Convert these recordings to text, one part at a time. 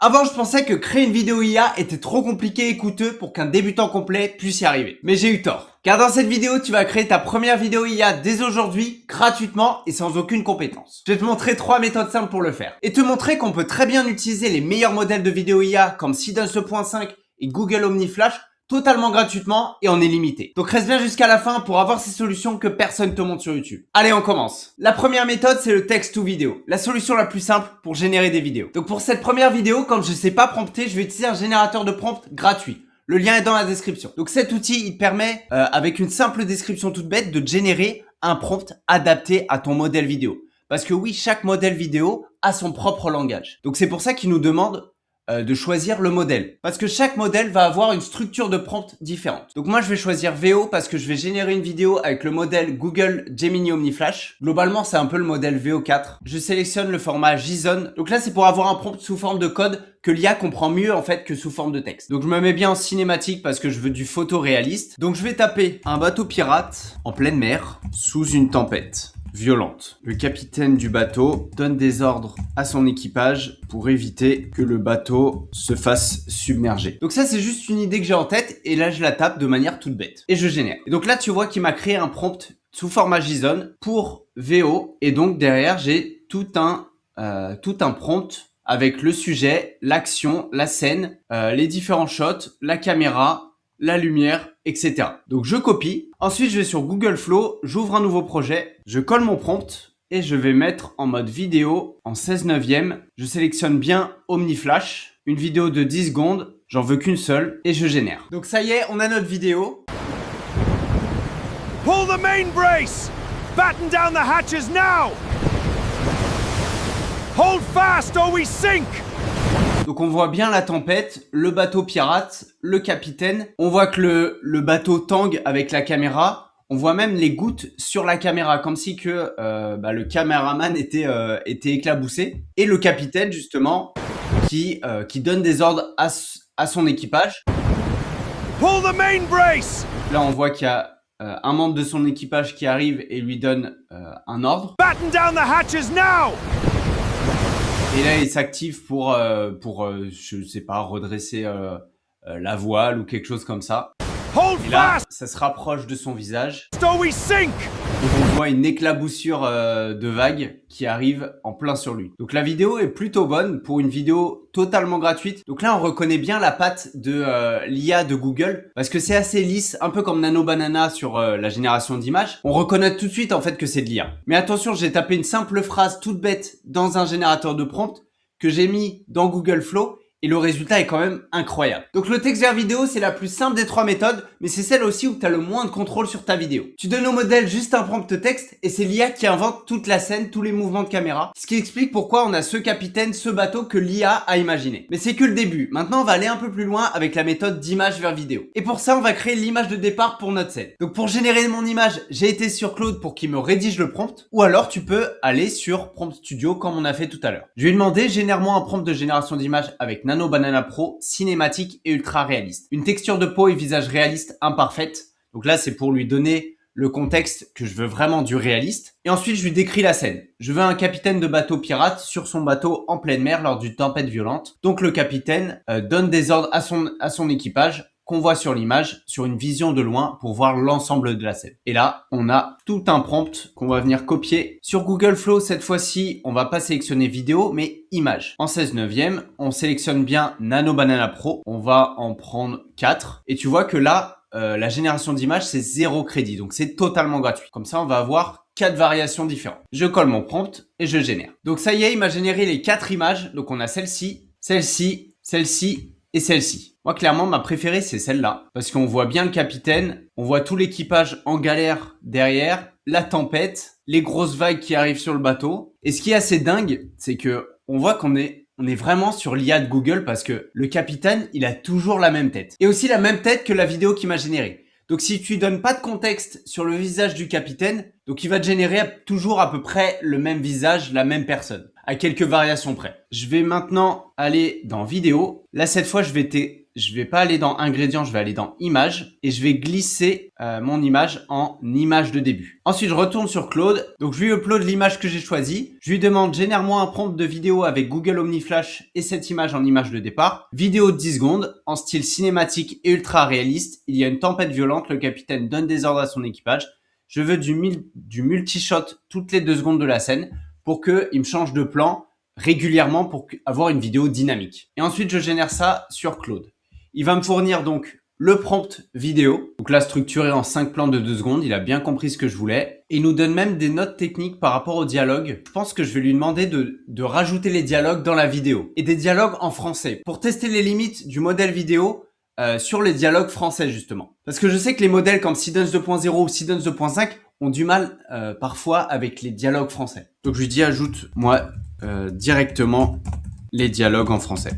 Avant, je pensais que créer une vidéo IA était trop compliqué et coûteux pour qu'un débutant complet puisse y arriver. Mais j'ai eu tort. Car dans cette vidéo, tu vas créer ta première vidéo IA dès aujourd'hui, gratuitement et sans aucune compétence. Je vais te montrer 3 méthodes simples pour le faire. Et te montrer qu'on peut très bien utiliser les meilleurs modèles de vidéo IA comme Seedance 2.5 et Google OmniFlash totalement gratuitement et en illimité. Donc reste bien jusqu'à la fin pour avoir ces solutions que personne te montre sur YouTube. Allez, on commence. La première méthode, c'est le text to vidéo. La solution la plus simple pour générer des vidéos. Donc pour cette première vidéo, comme je sais pas prompter, je vais utiliser un générateur de prompt gratuit. Le lien est dans la description. Donc cet outil, il permet, avec une simple description toute bête, de générer un prompt adapté à ton modèle vidéo. Parce que oui, chaque modèle vidéo a son propre langage. Donc c'est pour ça qu'il nous demande de choisir le modèle. Parce que chaque modèle va avoir une structure de prompt différente. Donc moi, je vais choisir VO parce que je vais générer une vidéo avec le modèle Google Gemini OmniFlash. Globalement, c'est un peu le modèle VO4. Je sélectionne le format JSON. Donc là, c'est pour avoir un prompt sous forme de code que l'IA comprend mieux en fait que sous forme de texte. Donc je me mets bien en cinématique parce que je veux du photoréaliste. Donc je vais taper un bateau pirate en pleine mer sous une tempête violente. Le capitaine du bateau donne des ordres à son équipage pour éviter que le bateau se fasse submerger. Donc ça, c'est juste une idée que j'ai en tête et là, je la tape de manière toute bête et je génère. Et donc là, tu vois qu'il m'a créé un prompt sous format JSON pour VO et donc derrière, j'ai tout un prompt avec le sujet, l'action, la scène, les différents shots, la caméra, la lumière, etc. Donc je copie. Ensuite, je vais sur Google Flow, j'ouvre un nouveau projet, je colle mon prompt et je vais mettre en mode vidéo en 16/9. Je sélectionne bien OmniFlash, une vidéo de 10 secondes, j'en veux qu'une seule et je génère. Donc ça y est, on a notre vidéo. Pull the main brace! Batten down the hatches now! Hold fast or we sink! Donc on voit bien la tempête, le bateau pirate, le capitaine. On voit que le bateau tangue avec la caméra. On voit même les gouttes sur la caméra, comme si que le caméraman était éclaboussé. Et le capitaine justement qui donne des ordres à son équipage. Pull the main brace! Là on voit qu'il y a un membre de son équipage qui arrive et lui donne un ordre. Batten down the hatches now! Et là, il s'active pour je sais pas, redresser la voile ou quelque chose comme ça. Hold Et là, fast ça se rapproche de son visage. or we sink! Donc on voit une éclaboussure de vagues qui arrive en plein sur lui. Donc la vidéo est plutôt bonne pour une vidéo totalement gratuite. Donc là, on reconnaît bien la patte de l'IA de Google parce que c'est assez lisse, un peu comme Nano Banana sur la génération d'images. On reconnaît tout de suite en fait que c'est de l'IA. Mais attention, j'ai tapé une simple phrase toute bête dans un générateur de prompt que j'ai mis dans Google Flow. Et le résultat est quand même incroyable. Donc le texte vers vidéo, c'est la plus simple des 3 méthodes, mais c'est celle aussi où tu as le moins de contrôle sur ta vidéo. Tu donnes au modèle juste un prompt texte et c'est l'IA qui invente toute la scène, tous les mouvements de caméra. Ce qui explique pourquoi on a ce capitaine, ce bateau que l'IA a imaginé. Mais c'est que le début. Maintenant, on va aller un peu plus loin avec la méthode d'image vers vidéo. Et pour ça, on va créer l'image de départ pour notre scène. Donc pour générer mon image, j'ai été sur Claude pour qu'il me rédige le prompt. Ou alors tu peux aller sur Prompt Studio comme on a fait tout à l'heure. Je lui ai demandé, génère-moi un prompt de génération d'image avec Nano Banana Pro, cinématique et ultra réaliste. Une texture de peau et visage réaliste imparfaite. Donc là, c'est pour lui donner le contexte que je veux vraiment du réaliste. Et ensuite, je lui décris la scène. Je veux un capitaine de bateau pirate sur son bateau en pleine mer lors d'une tempête violente. Donc le capitaine donne des ordres à son équipage qu'on voit sur l'image, sur une vision de loin pour voir l'ensemble de la scène. Et là, on a tout un prompt qu'on va venir copier. Sur Google Flow, cette fois-ci, on va pas sélectionner vidéo, mais image. En 16/9, on sélectionne bien Nano Banana Pro. On va en prendre 4. Et tu vois que là, la génération d'images, c'est 0 crédit. Donc, c'est totalement gratuit. Comme ça, on va avoir 4 variations différentes. Je colle mon prompt et je génère. Donc, ça y est, il m'a généré les 4 images. Donc, on a celle-ci, celle-ci, celle-ci et celle-ci. Moi, clairement, ma préférée, c'est celle-là. Parce qu'on voit bien le capitaine, on voit tout l'équipage en galère derrière, la tempête, les grosses vagues qui arrivent sur le bateau. Et ce qui est assez dingue, c'est que on voit qu'on est vraiment sur l'IA de Google parce que le capitaine, il a toujours la même tête. Et aussi la même tête que la vidéo qu'il m'a générée. Donc, si tu donnes pas de contexte sur le visage du capitaine, donc il va te générer toujours à peu près le même visage, la même personne, à quelques variations près. Je vais maintenant aller dans vidéo. Là, cette fois, je vais je vais pas aller dans ingrédients, je vais aller dans images et je vais glisser mon image en image de début. Ensuite, je retourne sur Claude. Donc, je lui upload l'image que j'ai choisie. Je lui demande génère-moi un prompt de vidéo avec Google OmniFlash et cette image en image de départ. Vidéo de 10 secondes en style cinématique et ultra réaliste. Il y a une tempête violente. Le capitaine donne des ordres à son équipage. Je veux du multi-shot toutes les 2 secondes de la scène pour qu'il me change de plan régulièrement pour avoir une vidéo dynamique. Et ensuite, je génère ça sur Claude. Il va me fournir donc le prompt vidéo. Donc là, structuré en 5 plans de 2 secondes. Il a bien compris ce que je voulais. Et il nous donne même des notes techniques par rapport au dialogue. Je pense que je vais lui demander de rajouter les dialogues dans la vidéo. Et des dialogues en français. Pour tester les limites du modèle vidéo sur les dialogues français, justement. Parce que je sais que les modèles comme Seedance 2.0 ou Seedance 2.5 ont du mal parfois avec les dialogues français. Donc je lui dis ajoute-moi directement les dialogues en français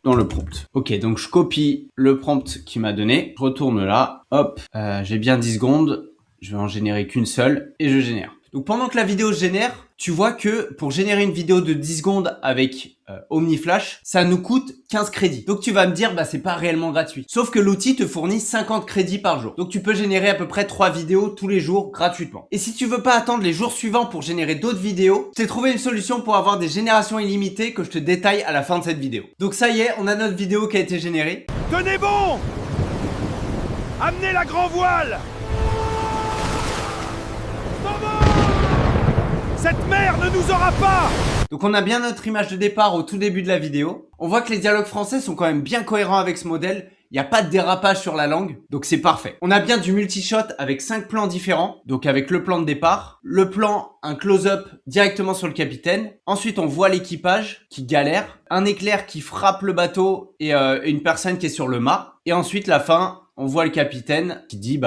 dans le prompt. Ok, donc je copie le prompt qu'il m'a donné, je retourne là, hop, j'ai bien 10 secondes, je vais en générer qu'une seule et je génère. Donc pendant que la vidéo se génère, tu vois que pour générer une vidéo de 10 secondes avec OmniFlash, ça nous coûte 15 crédits. Donc tu vas me dire, bah c'est pas réellement gratuit. Sauf que l'outil te fournit 50 crédits par jour. Donc tu peux générer à peu près 3 vidéos tous les jours gratuitement. Et si tu veux pas attendre les jours suivants pour générer d'autres vidéos, je t'ai trouvé une solution pour avoir des générations illimitées que je te détaille à la fin de cette vidéo. Donc ça y est, on a notre vidéo qui a été générée. Tenez bon! Amenez la grand voile! Cette mer ne nous aura pas! Donc on a bien notre image de départ au tout début de la vidéo. On voit que les dialogues français sont quand même bien cohérents avec ce modèle. Il n'y a pas de dérapage sur la langue, donc c'est parfait. On a bien du multi-shot avec 5 plans différents. Donc avec le plan de départ, le plan, un close-up directement sur le capitaine. Ensuite on voit l'équipage qui galère, un éclair qui frappe le bateau et une personne qui est sur le mât. Et ensuite la fin, on voit le capitaine qui dit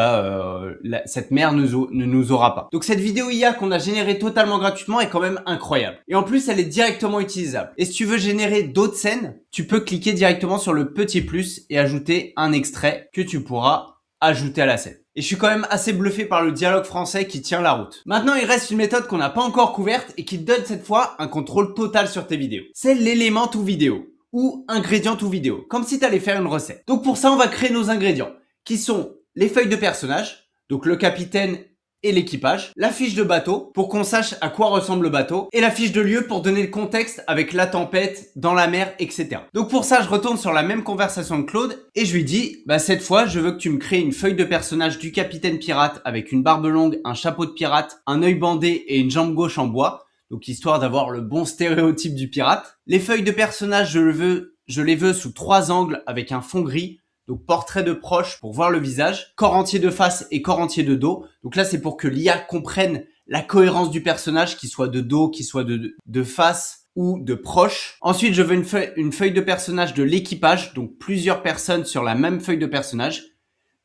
cette mer ne nous aura pas. Donc cette vidéo IA qu'on a générée totalement gratuitement est quand même incroyable. Et en plus elle est directement utilisable. Et si tu veux générer d'autres scènes, tu peux cliquer directement sur le petit plus et ajouter un extrait que tu pourras ajouter à la scène. Et je suis quand même assez bluffé par le dialogue français qui tient la route. Maintenant, il reste une méthode qu'on n'a pas encore couverte et qui te donne cette fois un contrôle total sur tes vidéos. C'est l'élément to vidéo ou ingrédients to vidéo, comme si tu allais faire une recette. Donc pour ça, on va créer nos ingrédients, qui sont les feuilles de personnages, donc le capitaine et l'équipage, la fiche de bateau, pour qu'on sache à quoi ressemble le bateau, et la fiche de lieu pour donner le contexte avec la tempête, dans la mer, etc. Donc pour ça, je retourne sur la même conversation de Claude, et je lui dis, cette fois, je veux que tu me crées une feuille de personnage du capitaine pirate avec une barbe longue, un chapeau de pirate, un œil bandé et une jambe gauche en bois. Donc histoire d'avoir le bon stéréotype du pirate. Les feuilles de personnages, je les veux sous 3 angles avec un fond gris. Donc portrait de proche pour voir le visage, corps entier de face et corps entier de dos. Donc là c'est pour que l'IA comprenne la cohérence du personnage, qu'il soit de dos, qu'il soit de face ou de proche. Ensuite je veux une feuille de personnage de l'équipage, donc plusieurs personnes sur la même feuille de personnage.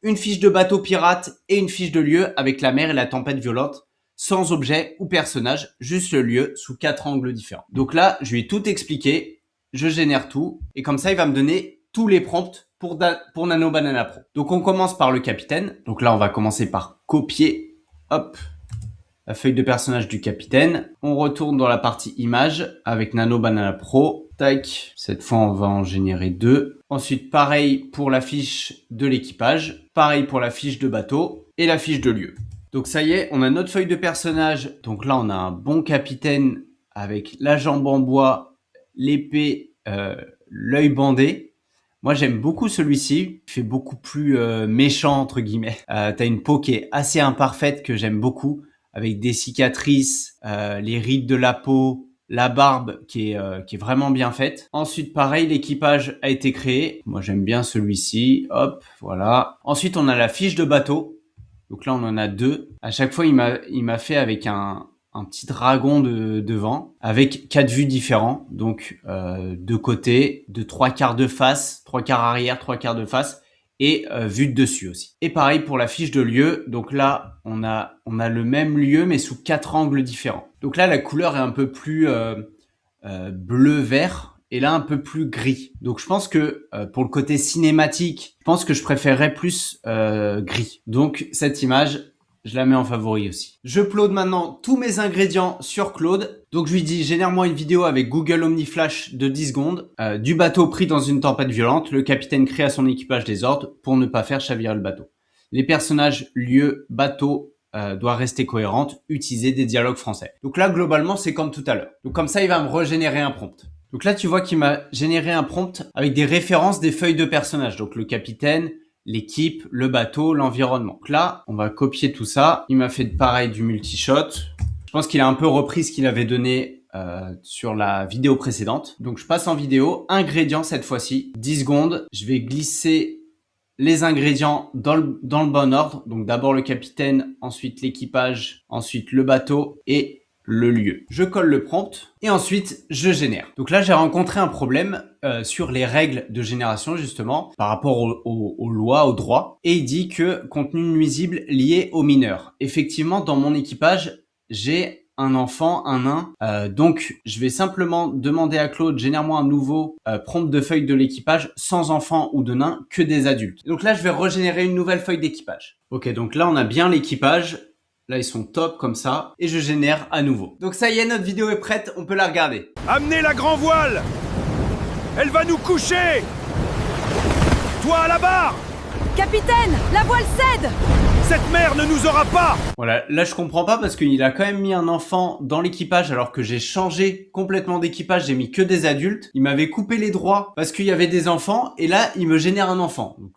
Une fiche de bateau pirate et une fiche de lieu avec la mer et la tempête violente. Sans objet ou personnage, juste le lieu sous 4 angles différents. Donc là, je lui ai tout expliqué, je génère tout, et comme ça, il va me donner tous les prompts pour Nano Banana Pro. Donc on commence par le capitaine. Donc là, on va commencer par copier, hop, la feuille de personnage du capitaine. On retourne dans la partie image avec Nano Banana Pro. Tac, cette fois, on va en générer 2. Ensuite, pareil pour la fiche de l'équipage, pareil pour la fiche de bateau et la fiche de lieu. Donc ça y est, on a notre feuille de personnage. Donc là, on a un bon capitaine avec la jambe en bois, l'épée, l'œil bandé. Moi, j'aime beaucoup celui-ci. Il fait beaucoup plus méchant, entre guillemets. T'as une peau qui est assez imparfaite, que j'aime beaucoup, avec des cicatrices, les rides de la peau, la barbe qui est vraiment bien faite. Ensuite, pareil, l'équipage a été créé. Moi, j'aime bien celui-ci. Hop, voilà. Ensuite, on a la fiche de bateau. Donc là, on en a 2. À chaque fois, il m'a fait avec un petit dragon devant, avec 4 vues différents. Donc, 2 côtés, de 3 quarts de face, 3 quarts arrière, 3 quarts de face, et vue de dessus aussi. Et pareil pour la fiche de lieu. Donc là, on a le même lieu, mais sous 4 angles différents. Donc là, la couleur est un peu plus bleu-vert. Et là, un peu plus gris. Donc, je pense que pour le côté cinématique, je pense que je préférerais plus gris. Donc, cette image, Je la mets en favori aussi. Je upload maintenant tous mes ingrédients sur Claude. Donc je lui dis génère-moi une vidéo avec Google OmniFlash de 10 secondes. Du bateau pris dans une tempête violente. Le capitaine crie à son équipage des ordres pour ne pas faire chavirer le bateau. Les personnages, lieux, bateau doivent rester cohérentes. Utiliser des dialogues français. Donc là globalement c'est comme tout à l'heure. Donc comme ça il va me régénérer un prompt. Donc là tu vois qu'il m'a généré un prompt avec des références des feuilles de personnages. Donc le capitaine, l'équipe, le bateau, l'environnement. Donc là, on va copier tout ça. Il m'a fait pareil du multishot. Je pense qu'il a un peu repris ce qu'il avait donné sur la vidéo précédente. Donc je passe en vidéo. Ingrédients cette fois-ci. 10 secondes. Je vais glisser les ingrédients dans le bon ordre. Donc d'abord le capitaine, ensuite l'équipage, ensuite le bateau et le lieu. Je colle le prompt et ensuite je génère. Donc là j'ai rencontré un problème sur les règles de génération justement par rapport aux lois, aux droits, et il dit que contenu nuisible lié aux mineurs. Effectivement dans mon équipage j'ai un enfant, un nain, donc je vais simplement demander à Claude génère-moi un nouveau prompt de feuille de l'équipage sans enfant ou de nain, que des adultes. Donc là je vais régénérer une nouvelle feuille d'équipage. Ok, donc là on a bien l'équipage. Là, ils sont top comme ça. Et je génère à nouveau. Donc ça y est, notre vidéo est prête. On peut la regarder. Amenez la grand voile! Elle va nous coucher! Toi à la barre! Capitaine, la voile cède! Cette mer ne nous aura pas! Voilà, là je comprends pas parce qu'il a quand même mis un enfant dans l'équipage alors que j'ai changé complètement d'équipage, j'ai mis que des adultes. Il m'avait coupé les droits parce qu'il y avait des enfants et là il me génère un enfant. Donc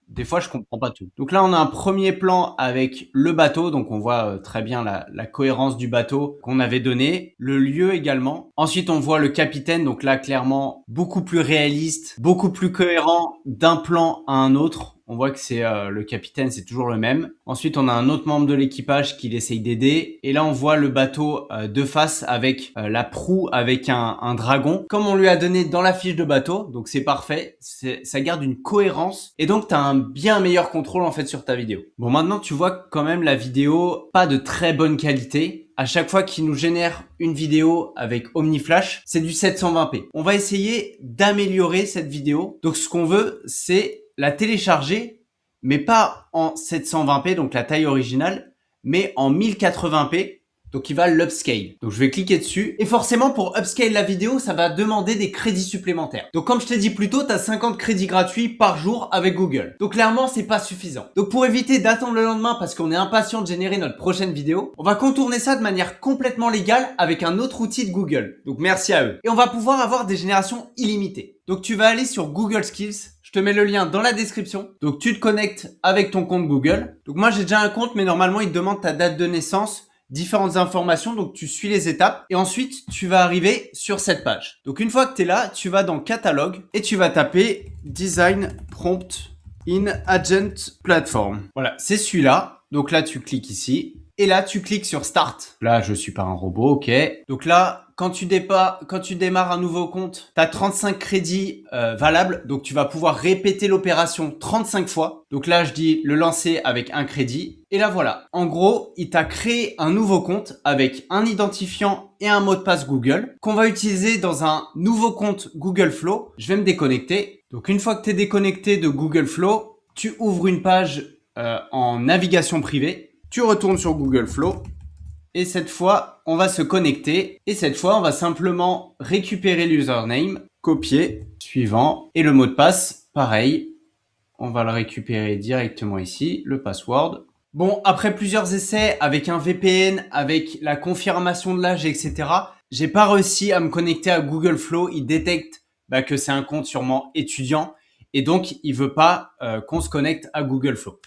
des fois, je comprends pas tout. Donc là, on a un premier plan avec le bateau. Donc, on voit très bien la cohérence du bateau qu'on avait donné. Le lieu également. Ensuite, on voit le capitaine. Donc là, clairement, beaucoup plus réaliste, beaucoup plus cohérent d'un plan à un autre. On voit que c'est le capitaine, c'est toujours le même. Ensuite, on a un autre membre de l'équipage qui essaye d'aider. Et là, on voit le bateau de face avec la proue, avec un dragon, comme on lui a donné dans la fiche de bateau. Donc, c'est parfait. Ça garde une cohérence. Et donc, tu as un bien meilleur contrôle en fait sur ta vidéo. Bon, maintenant, tu vois quand même la vidéo pas de très bonne qualité. À chaque fois qu'il nous génère une vidéo avec OmniFlash, c'est du 720p. On va essayer d'améliorer cette vidéo. Donc, ce qu'on veut, c'est la télécharger, mais pas en 720p, donc la taille originale, mais en 1080p, donc il va l'upscale. Donc je vais cliquer dessus, et forcément pour upscale la vidéo, ça va demander des crédits supplémentaires. Donc comme je t'ai dit plus tôt, tu as 50 crédits gratuits par jour avec Google. Donc clairement, c'est pas suffisant. Donc pour éviter d'attendre le lendemain parce qu'on est impatient de générer notre prochaine vidéo, on va contourner ça de manière complètement légale avec un autre outil de Google. Donc merci à eux. Et on va pouvoir avoir des générations illimitées. Donc tu vas aller sur Google Skills. Je te mets le lien dans la description. Donc, tu te connectes avec ton compte Google. Donc, moi, j'ai déjà un compte, mais normalement, il te demande ta date de naissance, différentes informations. Donc, tu suis les étapes et ensuite, tu vas arriver sur cette page. Donc, une fois que tu es là, tu vas dans Catalogue et tu vas taper Design Prompt in Agent Platform. Voilà, c'est celui-là. Donc là, tu cliques ici. Et là, tu cliques sur Start. Là, je suis pas un robot, ok. Donc là, quand tu démarres un nouveau compte, tu as 35 crédits valables. Donc, tu vas pouvoir répéter l'opération 35 fois. Donc là, je dis le lancer avec un crédit. Et là, voilà. En gros, il t'a créé un nouveau compte avec un identifiant et un mot de passe Google qu'on va utiliser dans un nouveau compte Google Flow. Je vais me déconnecter. Donc, une fois que tu es déconnecté de Google Flow, tu ouvres une page en navigation privée. Tu retournes sur Google Flow et cette fois, on va se connecter et cette fois, on va simplement récupérer l'username, copier, suivant et le mot de passe, pareil, on va le récupérer directement ici, le password. Bon, après plusieurs essais avec un VPN, avec la confirmation de l'âge, etc., j'ai pas réussi à me connecter à Google Flow. Il détecte que c'est un compte sûrement étudiant et donc il veut pas qu'on se connecte à Google Flow.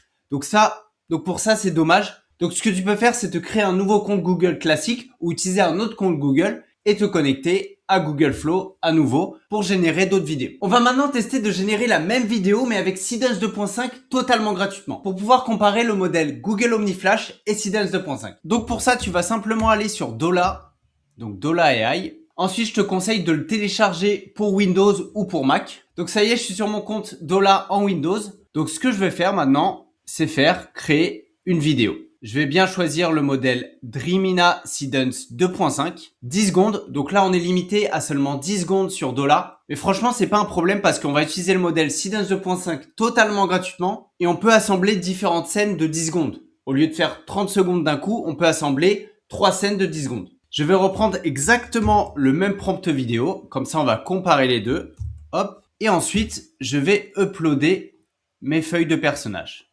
Donc pour ça, c'est dommage. Donc ce que tu peux faire, c'est te créer un nouveau compte Google classique ou utiliser un autre compte Google et te connecter à Google Flow à nouveau pour générer d'autres vidéos. On va maintenant tester de générer la même vidéo mais avec Seedance 2.5 totalement gratuitement pour pouvoir comparer le modèle Google OmniFlash et Seedance 2.5. Donc pour ça, tu vas simplement aller sur Dola, donc Dola AI. Ensuite, je te conseille de le télécharger pour Windows ou pour Mac. Donc ça y est, je suis sur mon compte Dola en Windows. Donc ce que je vais faire maintenant, c'est créer une vidéo. Je vais bien choisir le modèle Dreamina Seedance 2.5, 10 secondes. Donc là, on est limité à seulement 10 secondes sur Dola. Mais franchement, c'est pas un problème parce qu'on va utiliser le modèle Seedance 2.5 totalement gratuitement et on peut assembler différentes scènes de 10 secondes. Au lieu de faire 30 secondes d'un coup, on peut assembler 3 scènes de 10 secondes. Je vais reprendre exactement le même prompt vidéo. Comme ça, on va comparer les deux. Hop. Et ensuite, je vais uploader mes feuilles de personnages.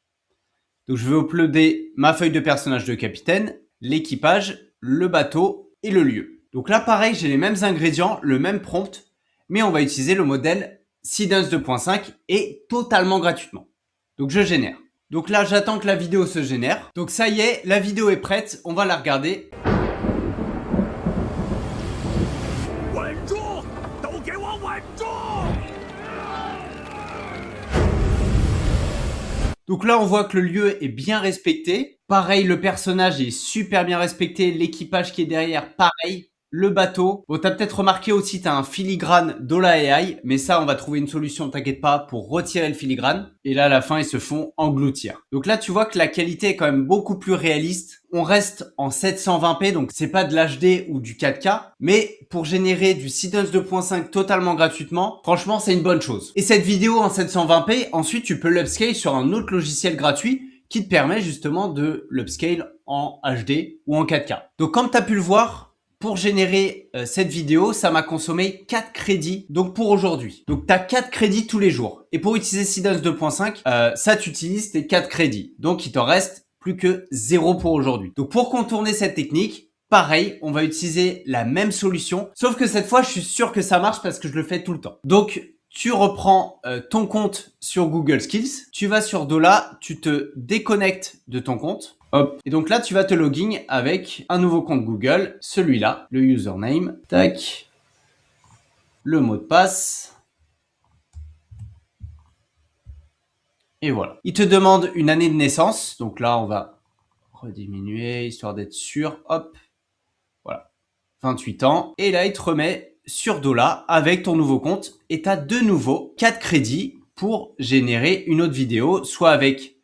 Donc, je vais uploader ma feuille de personnage de capitaine, l'équipage, le bateau et le lieu. Donc là, pareil, j'ai les mêmes ingrédients, le même prompt, mais on va utiliser le modèle Seedance 2.5 et totalement gratuitement. Donc, je génère. Donc là, j'attends que la vidéo se génère. Donc ça y est, la vidéo est prête. On va la regarder. Donc là, on voit que le lieu est bien respecté. Pareil, le personnage est super bien respecté. L'équipage qui est derrière, pareil. Le bateau. Bon, t'as peut-être remarqué aussi, t'as un filigrane Dola AI. Mais ça, on va trouver une solution, t'inquiète pas, pour retirer le filigrane. Et là, à la fin, ils se font engloutir. Donc là, tu vois que la qualité est quand même beaucoup plus réaliste. On reste en 720p, donc c'est pas de l'HD ou du 4K. Mais pour générer du Seedance 2.5 totalement gratuitement, franchement, c'est une bonne chose. Et cette vidéo en 720p, ensuite, tu peux l'upscale sur un autre logiciel gratuit qui te permet justement de l'upscale en HD ou en 4K. Donc, comme tu as pu le voir, pour générer cette vidéo, ça m'a consommé 4 crédits donc pour aujourd'hui. Donc, tu as 4 crédits tous les jours. Et pour utiliser Seedance 2.5, ça, tu utilises tes 4 crédits. Donc, il t'en reste plus que 0 pour aujourd'hui. Donc, pour contourner cette technique, pareil, on va utiliser la même solution. Sauf que cette fois, je suis sûr que ça marche parce que je le fais tout le temps. Donc, tu reprends ton compte sur Google Skills. Tu vas sur Dola, tu te déconnectes de ton compte. Hop. Et donc là, tu vas te login avec un nouveau compte Google, celui-là, le username, tac, le mot de passe. Et voilà. Il te demande une année de naissance. Donc là, on va rediminuer, histoire d'être sûr. Hop. Voilà. 28 ans. Et là, il te remet sur Dola avec ton nouveau compte. Et tu as de nouveau 4 crédits pour générer une autre vidéo, soit avec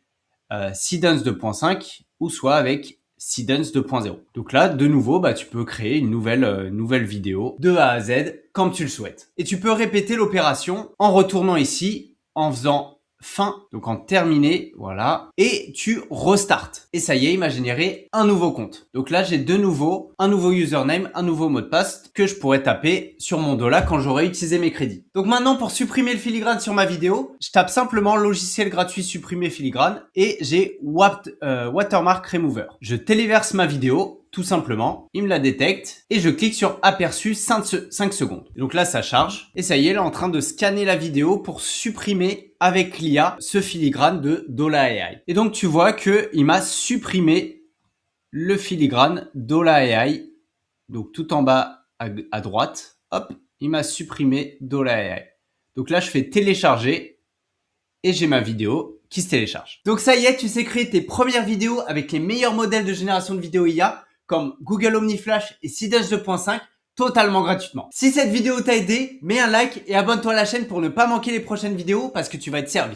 Seedance 2.5 ou soit avec Seedance 2.0. Donc là, de nouveau, tu peux créer une nouvelle vidéo de A à Z comme tu le souhaites. Et tu peux répéter l'opération en retournant ici, en faisant fin, donc en terminé, voilà, et tu restartes. Et ça y est, il m'a généré un nouveau compte. Donc là, j'ai de nouveau un nouveau username, un nouveau mot de passe que je pourrais taper sur mon Dola quand j'aurai utilisé mes crédits. Donc maintenant, pour supprimer le filigrane sur ma vidéo, je tape simplement logiciel gratuit supprimer filigrane et j'ai Watermark Remover. Je téléverse ma vidéo. Tout simplement, il me la détecte et je clique sur aperçu 5 secondes. Donc là, ça charge et ça y est, elle est en train de scanner la vidéo pour supprimer avec l'IA ce filigrane de Dola AI. Et donc, tu vois que il m'a supprimé le filigrane Dola AI. Donc, tout en bas à droite, hop, il m'a supprimé Dola AI. Donc là, je fais télécharger et j'ai ma vidéo qui se télécharge. Donc ça y est, tu sais créer tes premières vidéos avec les meilleurs modèles de génération de vidéos IA comme Google OmniFlash et Seedance 2.5 totalement gratuitement. Si cette vidéo t'a aidé, mets un like et abonne-toi à la chaîne pour ne pas manquer les prochaines vidéos parce que tu vas être servi.